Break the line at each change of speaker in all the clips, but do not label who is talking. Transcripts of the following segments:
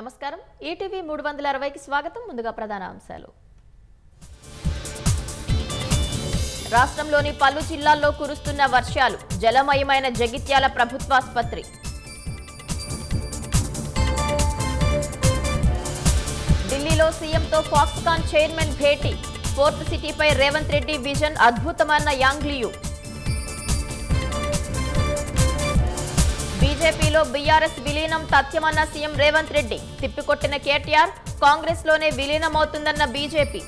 నమస్కారం ఈటీవీ 360కి స్వాగతం ముందుగా ప్రధాన అంశాలు రాష్ట్రంలోని పలు జిల్లాల్లో కురుస్తున్న వర్షాలు జలమయమైన జగిత్యాల ప్రభుత్వాసుపత్రి ఢిల్లీలో సీఎంతో ఫాక్స్కాన్ చైర్మన్ భేటీ ఫోర్త్ సిటీపై రేవంత్ రెడ్డి విజన్ అద్భుతమన్న యాంగ్లియు బీజేపీలో బీఆర్ఎస్ విలీనం తథ్యమన్న సీఎం రేవంత్ రెడ్డి తిప్పికొట్టిన కేటీఆర్ కాంగ్రెస్ లోనే విలీనమవుతుందన్న బీజేపీ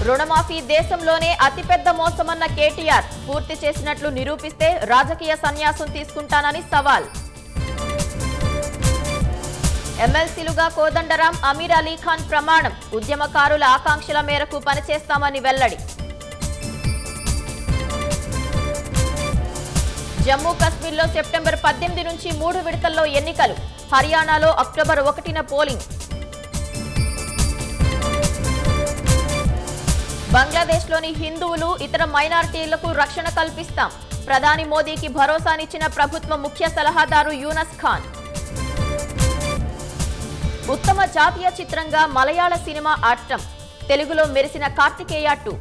రుణమాఫీ దేశంలోనే అతిపెద్ద మోసమన్న కేటీఆర్ పూర్తి చేసినట్లు నిరూపిస్తే రాజకీయ సన్యాసం తీసుకుంటానని సవాల్ ఎమ్మెల్సీలుగా కోదండరాం అమీర్ అలీ ఖాన్ ప్రమాణం ఉద్యమకారుల ఆకాంక్షల మేరకు పనిచేస్తామని వెల్లడి జమ్మూ కశ్మీర్లో సెప్టెంబర్ 18 నుంచి 3 విడతల్లో ఎన్నికలు హర్యానాలో అక్టోబర్ 1న పోలింగ్ బంగ్లాదేశ్లోని హిందువులు ఇతర మైనారిటీలకు రక్షణ కల్పిస్తాం ప్రధాని మోదీకి భరోసానిచ్చిన ప్రభుత్వ ముఖ్య సలహాదారు యూనస్ ఖాన్ ఉత్తమ జాతీయ చిత్రంగా మలయాళ సినిమా ఆట్రం తెలుగులో మెరిసిన కార్తికేయ 2